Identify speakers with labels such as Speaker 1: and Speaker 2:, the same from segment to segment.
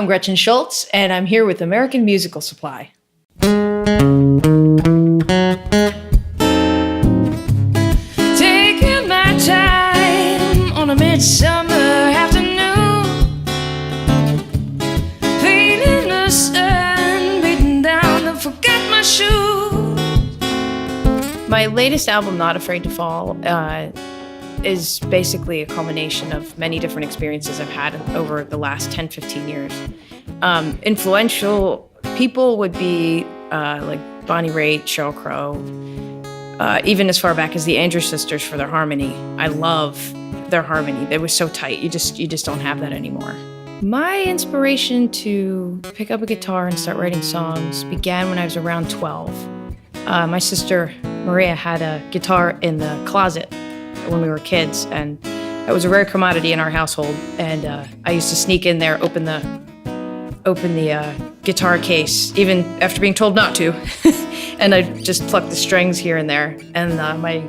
Speaker 1: I'm Gretchen Schultz, and I'm here with American Musical Supply.
Speaker 2: Taking my time on a midsummer afternoon, feeling the sun beating down and forget my shoes.
Speaker 1: My latest album, Not Afraid to Fall, is basically a culmination of many different experiences I've had over the last 10, 15 years. Influential people would be like Bonnie Raitt, Sheryl Crow, even as far back as the Andrews Sisters for their harmony. I love their harmony. They were so tight. You just don't have that anymore. My inspiration to pick up a guitar and start writing songs began when I was around 12. My sister Maria had a guitar in the closet when we were kids, and it was a rare commodity in our household. And I used to sneak in there, open the guitar case, even after being told not to, and I'd just pluck the strings here and there. And my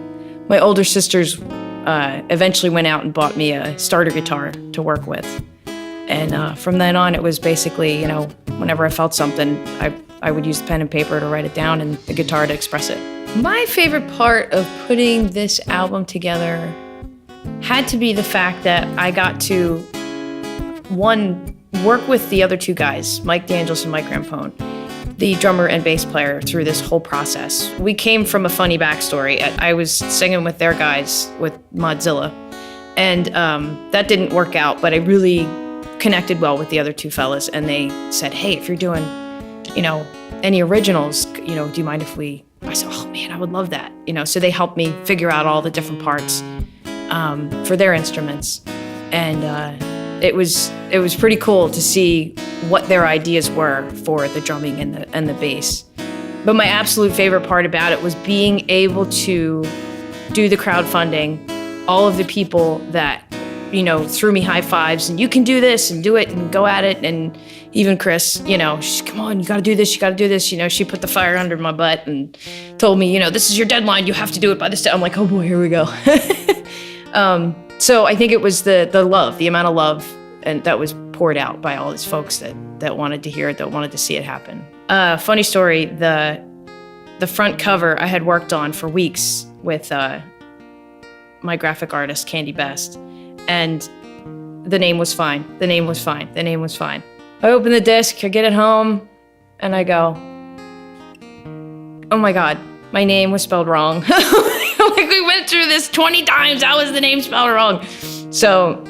Speaker 1: older sisters eventually went out and bought me a starter guitar to work with. And from then on, it was basically, whenever I felt something, I would use pen and paper to write it down and the guitar to express it. My favorite part of putting this album together had to be the fact that I got to, one, work with the other two guys, Mike DeAngelis and Mike Rampone, the drummer and bass player, through this whole process. We came from a funny backstory. I was singing with their guys with Modzilla, and that didn't work out, but I really connected well with the other two fellas, and they said, hey, if you're doing, any originals, do you mind if I said, oh man, I would love that. So they helped me figure out all the different parts for their instruments. And it was pretty cool to see what their ideas were for the drumming and the bass. But my absolute favorite part about it was being able to do the crowdfunding, all of the people that, threw me high fives and you can do this and do it and go at it. And even Chris, she's, come on, you gotta do this, you gotta do this. She put the fire under my butt and told me, this is your deadline, you have to do it by this day. I'm like, oh boy, here we go. So I think it was the love, the amount of love and that was poured out by all these folks that wanted to hear it, that wanted to see it happen. Funny story, the front cover I had worked on for weeks with my graphic artist, Candy Best. And the name was fine. The name was fine. I open the disc, I get it home, and I go, oh my God, my name was spelled wrong. Like we went through this 20 times, how was the name spelled wrong? So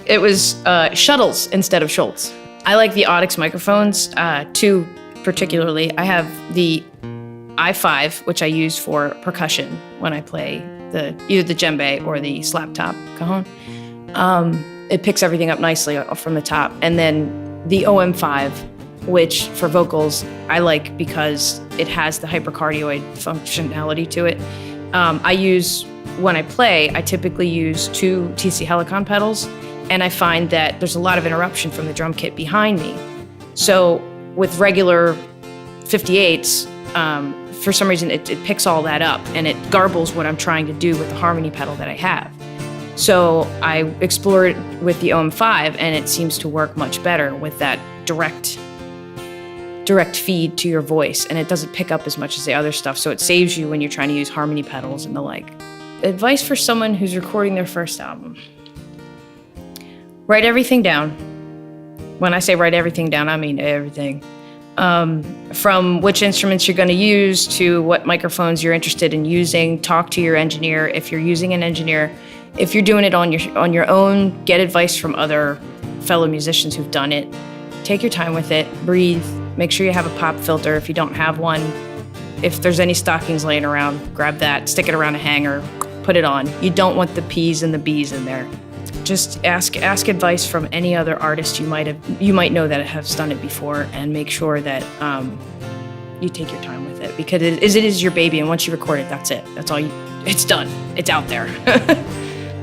Speaker 1: it was Shuttles instead of Schultz. I like the Audix microphones, two particularly. I have the i5, which I use for percussion when I play either the djembe or the slap top cajon. It picks everything up nicely from the top. And then the OM5, which for vocals I like because it has the hypercardioid functionality to it. When I play, I typically use two TC Helicon pedals, and I find that there's a lot of interruption from the drum kit behind me. So with regular 58s, for some reason it picks all that up and it garbles what I'm trying to do with the harmony pedal that I have. So I explored it with the OM5, and it seems to work much better with that direct feed to your voice, and it doesn't pick up as much as the other stuff, so it saves you when you're trying to use harmony pedals and the like. Advice for someone who's recording their first album. Write everything down. When I say write everything down, I mean everything. From which instruments you're going to use to what microphones you're interested in using. Talk to your engineer if you're using an engineer. If you're doing it on your own, get advice from other fellow musicians who've done it. Take your time with it, breathe, make sure you have a pop filter if you don't have one. If there's any stockings laying around, grab that, stick it around a hanger, put it on. You don't want the P's and the B's in there. Just ask advice from any other artist you might know that has done it before, and make sure that you take your time with it, because it is your baby, and once you record it, that's it. That's all it's done. It's out there.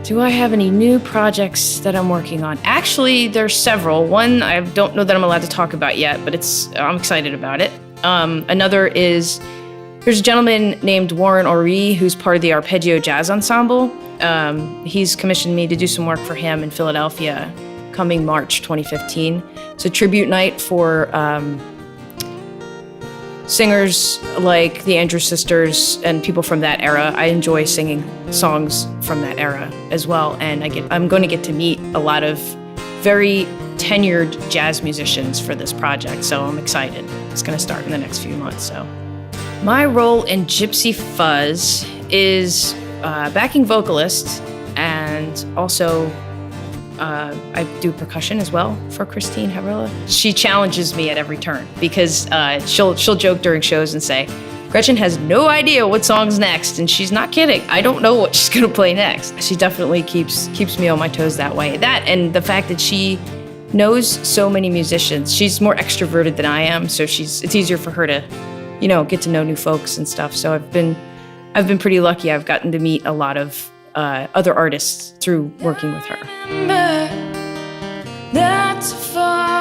Speaker 1: Do I have any new projects that I'm working on? Actually, there's several. One I don't know that I'm allowed to talk about yet, but I'm excited about it. Another is, there's a gentleman named Warren Ori who's part of the Arpeggio Jazz Ensemble. He's commissioned me to do some work for him in Philadelphia coming March 2015. It's a tribute night for singers like the Andrews Sisters and people from that era. I enjoy singing songs from that era as well, and I'm going to get to meet a lot of very tenured jazz musicians for this project, so I'm excited. It's going to start in the next few months. So, my role in Gypsy Fuzz is backing vocalist, and also I do percussion as well for Christine Havrilla. She challenges me at every turn because she'll joke during shows and say, Gretchen has no idea what song's next, and she's not kidding. I don't know what she's gonna play next. She definitely keeps me on my toes that way. That and the fact that she knows so many musicians. She's more extroverted than I am, so it's easier for her to, get to know new folks and stuff. So I've been pretty lucky. I've gotten to meet a lot of other artists through working with her.
Speaker 2: That's far